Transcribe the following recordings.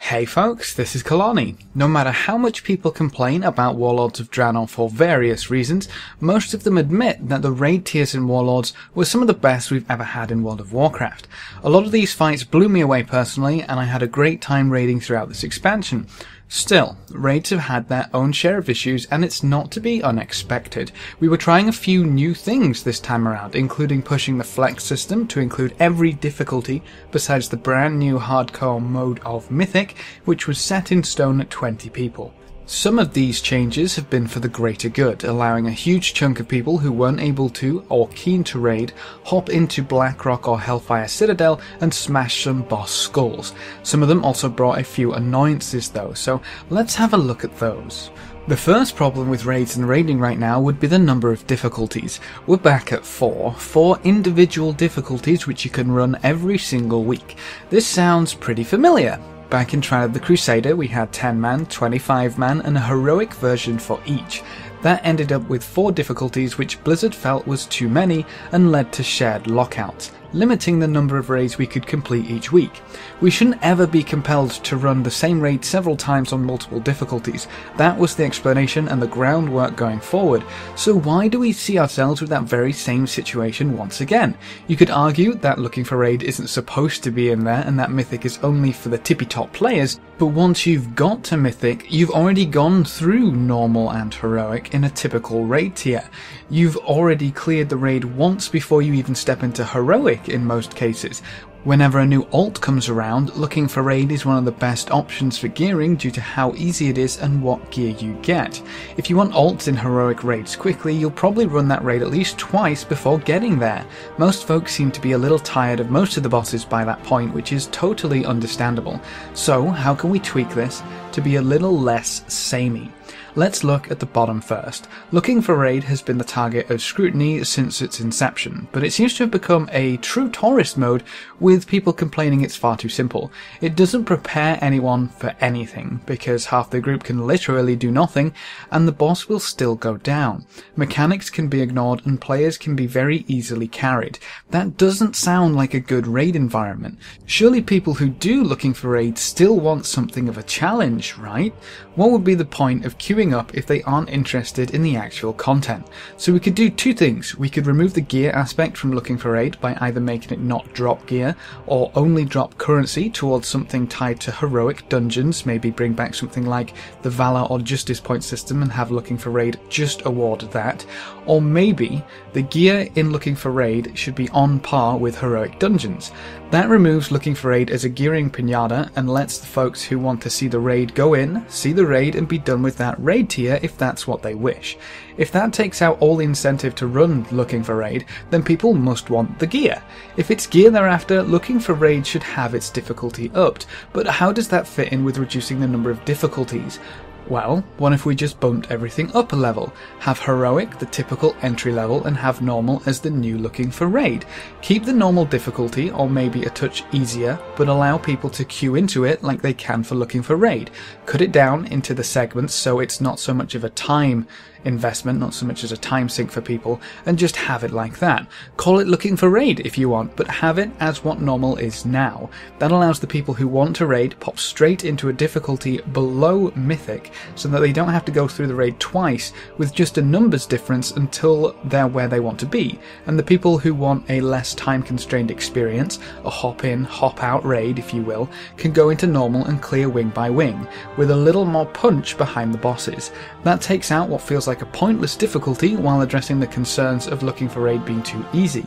Hey folks, this is Kalani. No matter how much people complain about Warlords of Draenor for various reasons, most of them admit that the raid tiers in Warlords were some of the best we've ever had in World of Warcraft. A lot of these fights blew me away personally, and I had a great time raiding throughout this expansion. Still, raids have had their own share of issues, and it's not to be unexpected. We were trying a few new things this time around, including pushing the flex system to include every difficulty besides the brand new hardcore mode of Mythic, which was set in stone at 20 people. Some of these changes have been for the greater good, allowing a huge chunk of people who weren't able to, or keen to raid, hop into Blackrock or Hellfire Citadel and smash some boss skulls. Some of them also brought a few annoyances though, so let's have a look at those. The first problem with raids and raiding right now would be the number of difficulties. We're back at four individual difficulties which you can run every single week. This sounds pretty familiar. Back in Trial of the Crusader we had 10-man, 25-man and a heroic version for each. That ended up with 4 difficulties which Blizzard felt was too many and led to shared lockouts, limiting the number of raids we could complete each week. We shouldn't ever be compelled to run the same raid several times on multiple difficulties. That was the explanation and the groundwork going forward. So why do we see ourselves with that very same situation once again? You could argue that looking for raid isn't supposed to be in there and that Mythic is only for the tippy top players, but once you've got to Mythic, you've already gone through normal and heroic in a typical raid tier. You've already cleared the raid once before you even step into heroic in most cases. Whenever a new alt comes around, looking for raid is one of the best options for gearing due to how easy it is and what gear you get. If you want alts in heroic raids quickly, you'll probably run that raid at least twice before getting there. Most folks seem to be a little tired of most of the bosses by that point, which is totally understandable. So how can we tweak this to be a little less samey? Let's look at the bottom first. Looking for raid has been the target of scrutiny since its inception, but it seems to have become a true tourist mode with people complaining it's far too simple. It doesn't prepare anyone for anything, because half the group can literally do nothing, and the boss will still go down. Mechanics can be ignored and players can be very easily carried. That doesn't sound like a good raid environment. Surely people who do looking for raid still want something of a challenge, right? What would be the point of queuing up if they aren't interested in the actual content? So we could do two things. We could remove the gear aspect from looking for raid by either making it not drop gear or only drop currency towards something tied to heroic dungeons, maybe bring back something like the Valor or Justice point system and have looking for raid just award that, or maybe the gear in looking for raid should be on par with heroic dungeons. That removes looking for raid as a gearing pinata and lets the folks who want to see the raid go in, see the raid and be done with that raid tier if that's what they wish. If that takes out all the incentive to run looking for raid, then people must want the gear. If it's gear thereafter, looking for raid should have its difficulty upped, but how does that fit in with reducing the number of difficulties? Well, what if we just bumped everything up a level? Have heroic the typical entry level and have normal as the new looking for raid. Keep the normal difficulty or maybe a touch easier, but allow people to queue into it like they can for looking for raid. Cut it down into the segments so it's not so much of a time investment, not so much as a time sink for people, and just have it like that. Call it looking for raid if you want, but have it as what normal is now. That allows the people who want to raid pop straight into a difficulty below Mythic so that they don't have to go through the raid twice with just a numbers difference until they're where they want to be. And the people who want a less time constrained experience, a hop in, hop out raid if you will, can go into normal and clear wing by wing, with a little more punch behind the bosses. That takes out what feels like a pointless difficulty while addressing the concerns of looking for raid being too easy.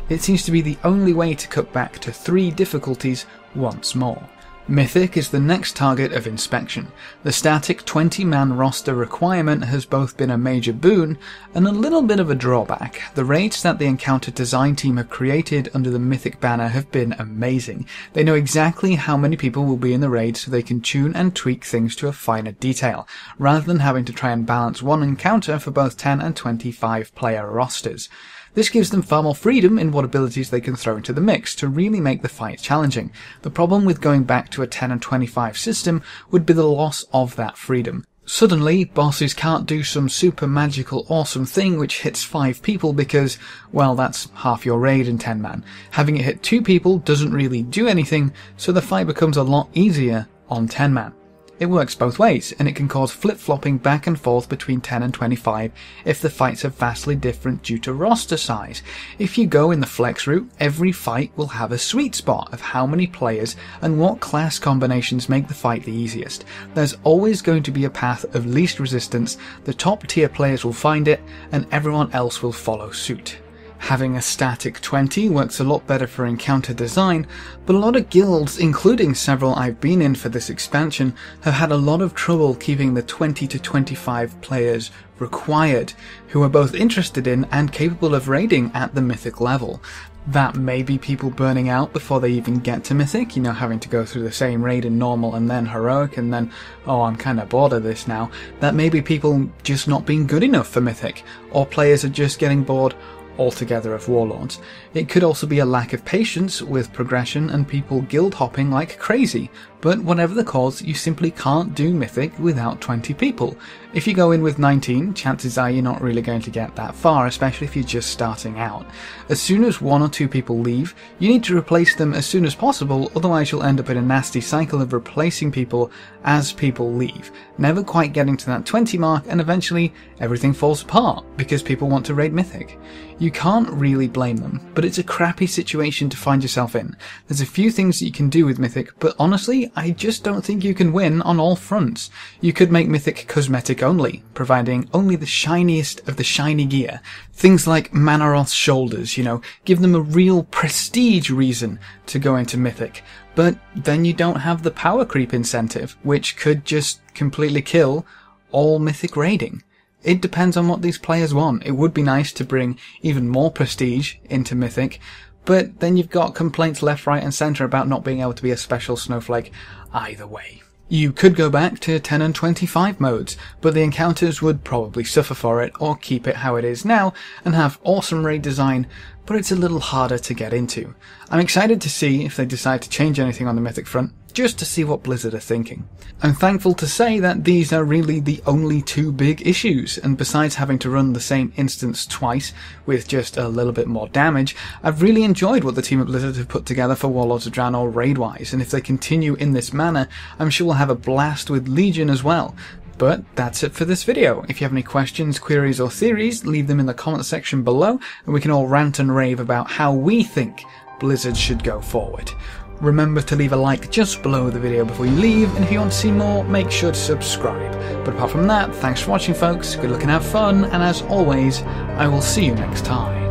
It seems to be the only way to cut back to 3 difficulties once more. Mythic is the next target of inspection. The static 20-man roster requirement has both been a major boon and a little bit of a drawback. The raids that the Encounter design team have created under the Mythic banner have been amazing. They know exactly how many people will be in the raid so they can tune and tweak things to a finer detail, rather than having to try and balance one encounter for both 10 and 25 player rosters. This gives them far more freedom in what abilities they can throw into the mix to really make the fight challenging. The problem with going back to a 10 and 25 system would be the loss of that freedom. Suddenly, bosses can't do some super magical awesome thing which hits 5 people because, well, that's half your raid in 10 man. Having it hit 2 people doesn't really do anything, so the fight becomes a lot easier on 10 man. It works both ways, and it can cause flip-flopping back and forth between 10 and 25 if the fights are vastly different due to roster size. If you go in the flex route, every fight will have a sweet spot of how many players and what class combinations make the fight the easiest. There's always going to be a path of least resistance, the top tier players will find it, and everyone else will follow suit. Having a static 20 works a lot better for encounter design, but a lot of guilds, including several I've been in for this expansion, have had a lot of trouble keeping the 20 to 25 players required, who are both interested in and capable of raiding at the Mythic level. That may be people burning out before they even get to Mythic, having to go through the same raid in normal and then heroic and then, oh, I'm kinda bored of this now. That may be people just not being good enough for Mythic, or players are just getting bored altogether of Warlords. It could also be a lack of patience with progression and people guild hopping like crazy, but whatever the cause, you simply can't do Mythic without 20 people. If you go in with 19, chances are you're not really going to get that far, especially if you're just starting out. As soon as 1 or 2 people leave, you need to replace them as soon as possible, otherwise you'll end up in a nasty cycle of replacing people as people leave, never quite getting to that 20 mark, and eventually everything falls apart because people want to raid Mythic. You can't really blame them, but it's a crappy situation to find yourself in. There's a few things that you can do with Mythic, but honestly, I just don't think you can win on all fronts. You could make Mythic cosmetic only, providing only the shiniest of the shiny gear. Things like Manaroth's shoulders, give them a real prestige reason to go into Mythic. But then you don't have the power creep incentive, which could just completely kill all Mythic raiding. It depends on what these players want. It would be nice to bring even more prestige into Mythic, but then you've got complaints left, right and centre about not being able to be a special snowflake either way. You could go back to 10 and 25 modes, but the encounters would probably suffer for it, or keep it how it is now and have awesome raid design, but it's a little harder to get into. I'm excited to see if they decide to change anything on the Mythic front, just to see what Blizzard are thinking. I'm thankful to say that these are really the only 2 big issues, and besides having to run the same instance twice with just a little bit more damage, I've really enjoyed what the team at Blizzard have put together for Warlords of Draenor raid-wise, and if they continue in this manner, I'm sure we'll have a blast with Legion as well. But that's it for this video. If you have any questions, queries or theories, leave them in the comment section below, and we can all rant and rave about how we think Blizzard should go forward. Remember to leave a like just below the video before you leave, and if you want to see more, make sure to subscribe. But apart from that, thanks for watching folks, good luck and have fun, and as always, I will see you next time.